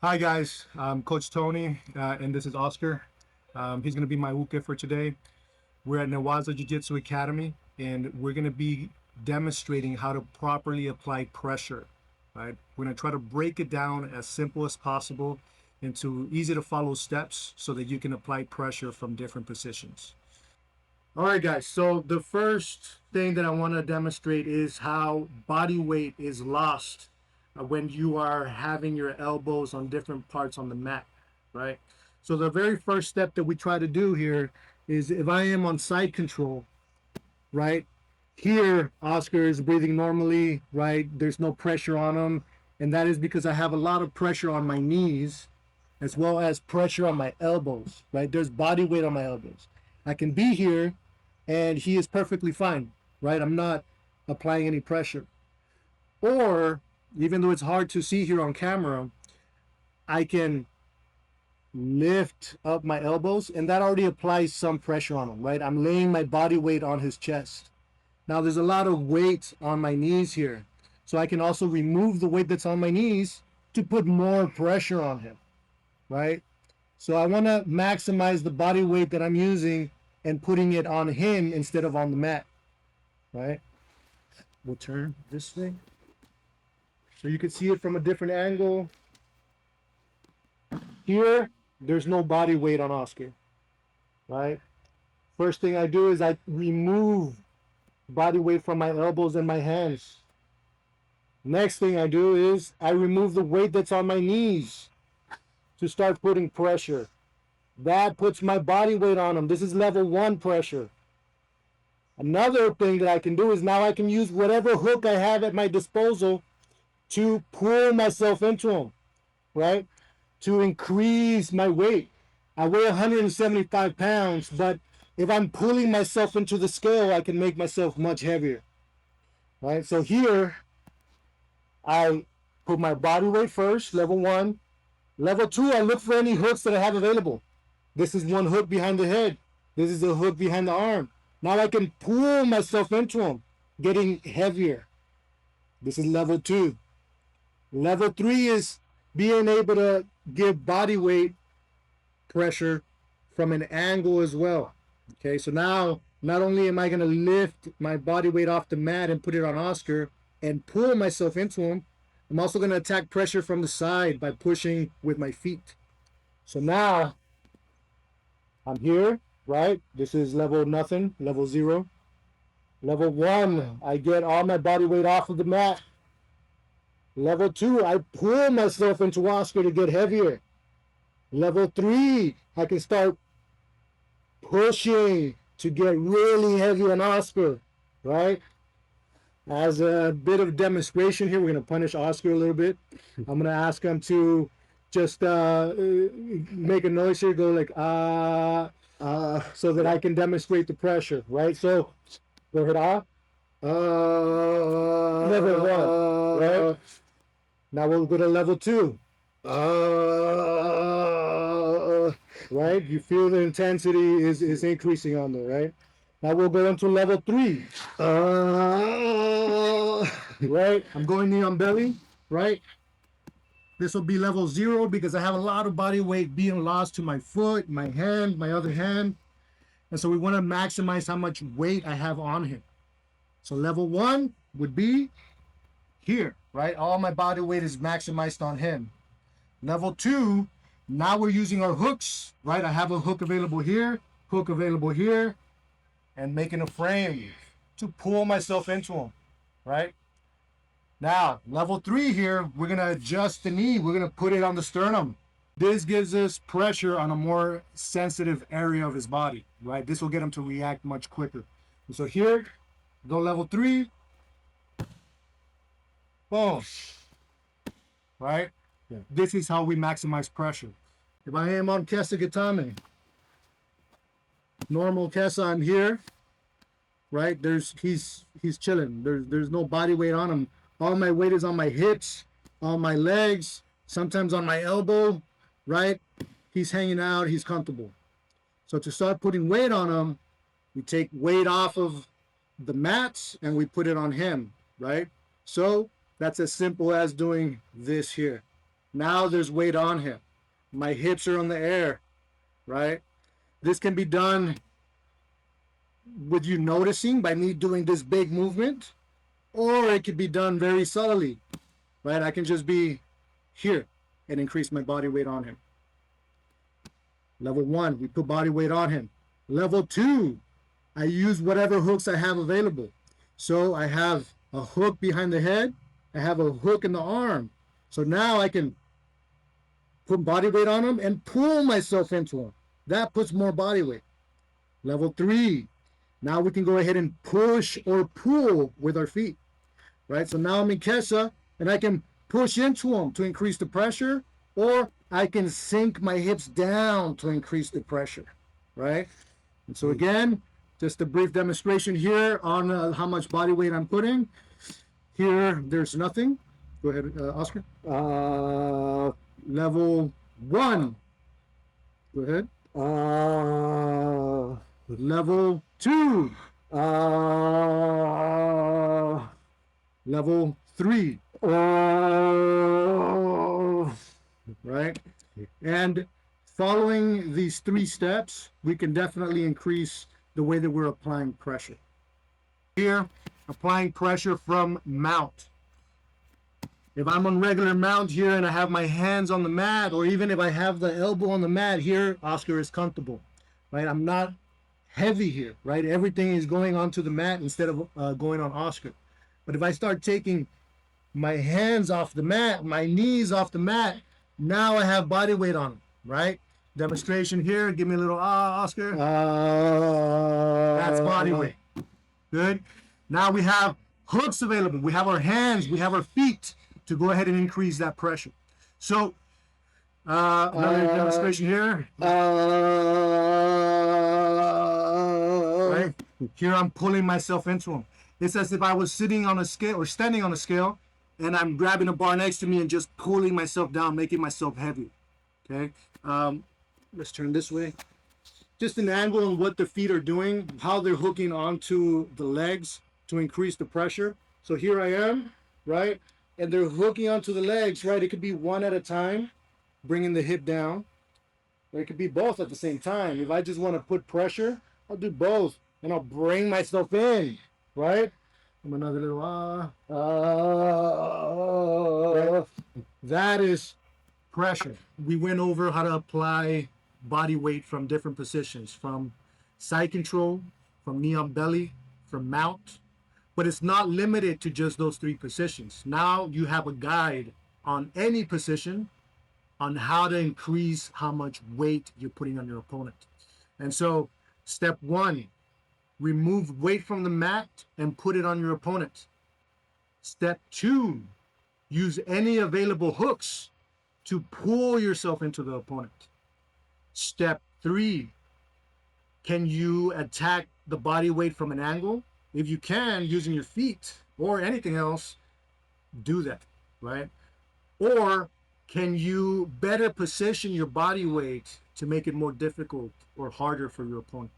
Hi guys, I'm Coach Tony, and this is Oscar. He's going to be my uke for today. We're at Newaza Jiu-Jitsu Academy, and we're going to be demonstrating how to properly apply pressure. Right? We're going to try to break it down as simple as possible into easy to follow steps so that you can apply pressure from different positions. All right, guys. So the first thing that I want to demonstrate is how body weight is lost when you are having your elbows on different parts on the mat, right? So the very first step that we try to do here is if I am on side control, right? Here, Oscar is breathing normally, right? There's no pressure on him. And that is because I have a lot of pressure on my knees as well as pressure on my elbows, right? There's body weight on my elbows. I can be here and he is perfectly fine, right? I'm not applying any pressure. Or, even though it's hard to see here on camera, I can lift up my elbows and that already applies some pressure on him, right? I'm laying my body weight on his chest. Now there's a lot of weight on my knees here. So I can also remove the weight that's on my knees to put more pressure on him, right? So I want to maximize the body weight that I'm using and putting it on him instead of on the mat, right? We'll turn this way so you can see it from a different angle. Here, there's no body weight on Oscar, right? First thing I do is I remove body weight from my elbows and my hands. Next thing I do is I remove the weight that's on my knees to start putting pressure. That puts my body weight on them. This is level 1 pressure. Another thing that I can do is now I can use whatever hook I have at my disposal to pull myself into them, right? To increase my weight. I weigh 175 pounds, but if I'm pulling myself into the scale, I can make myself much heavier, right? So here, I put my body weight first, level 1. Level 2, I look for any hooks that I have available. This is one hook behind the head. This is a hook behind the arm. Now I can pull myself into them, getting heavier. This is level 2. Level 3 is being able to give body weight pressure from an angle as well. Okay, so now not only am I going to lift my body weight off the mat and put it on Oscar and pull myself into him, I'm also going to attack pressure from the side by pushing with my feet. So now I'm here, right? This is level nothing, level 0. Level 1, I get all my body weight off of the mat. Level 2, I pull myself into Oscar to get heavier. Level 3, I can start pushing to get really heavy on Oscar, right? As a bit of demonstration here, we're going to punish Oscar a little bit. I'm going to ask him to just make a noise here, go like, so that I can demonstrate the pressure, right? So, go ahead, level 1, right? Now we'll go to level 2. Right? You feel the intensity is increasing on there, right? Now we'll go into level 3. Right? I'm going knee on belly, right? This will be level 0 because I have a lot of body weight being lost to my foot, my hand, my other hand. And so we want to maximize how much weight I have on him. So level 1 would be here, right? All my body weight is maximized on him. Level 2, now we're using our hooks, right? I have a hook available here, and making a frame to pull myself into him, right? Now, level 3 here, we're going to adjust the knee. We're going to put it on the sternum. This gives us pressure on a more sensitive area of his body, right? This will get him to react much quicker. So here, go level 3. Boom. Right? Yeah. This is how we maximize pressure. If I am on Kesa Gatame, normal Kesa, I'm here, right? He's chilling. There's no body weight on him. All my weight is on my hips, on my legs, sometimes on my elbow, right? He's hanging out, he's comfortable. So to start putting weight on him, we take weight off of the mats and we put it on him, right? So that's as simple as doing this here. Now there's weight on him. My hips are in the air, right? This can be done with you noticing by me doing this big movement, or it could be done very subtly, right? I can just be here and increase my body weight on him. Level 1, we put body weight on him. Level 2, I use whatever hooks I have available. So I have a hook behind the head, I have a hook in the arm. So now I can put body weight on him and pull myself into him. That puts more body weight. Level 3, now we can go ahead and push or pull with our feet, right? So now I'm in Kesha and I can push into him to increase the pressure, or I can sink my hips down to increase the pressure, right? And so again, just a brief demonstration here on how much body weight I'm putting. Here, there's nothing. Go ahead, Oscar. Level 1. Go ahead. Level 2. Level 3. Right? And following these 3 steps, we can definitely increase the way that we're applying pressure. Here, applying pressure from mount. If I'm on regular mount here and I have my hands on the mat, or even if I have the elbow on the mat here, Oscar is comfortable, right? I'm not heavy here, right? Everything is going onto the mat instead of going on Oscar. But if I start taking my hands off the mat, my knees off the mat, now I have body weight on them, right? Demonstration here. Give me a little Oscar. That's body weight. Good. Now we have hooks available. We have our hands. We have our feet to go ahead and increase that pressure. So another demonstration here. Right? Here I'm pulling myself into them. It's as if I was sitting on a scale or standing on a scale, and I'm grabbing a bar next to me and just pulling myself down, making myself heavy. Okay. Let's turn this way. Just an angle on what the feet are doing, how they're hooking onto the legs to increase the pressure. So here I am, right? And they're hooking onto the legs, right? It could be one at a time, bringing the hip down. Or it could be both at the same time. If I just want to put pressure, I'll do both. And I'll bring myself in, right? Another little right? That is pressure. We went over how to apply body weight from different positions, from side control, from knee on belly, from mount. But it's not limited to just those 3 positions. Now you have a guide on any position on how to increase how much weight you're putting on your opponent. And so step 1, remove weight from the mat and put it on your opponent. Step 2, use any available hooks to pull yourself into the opponent. Step 3, can you attack the body weight from an angle? If you can, using your feet or anything else, do that, right? Or can you better position your body weight to make it more difficult or harder for your opponent?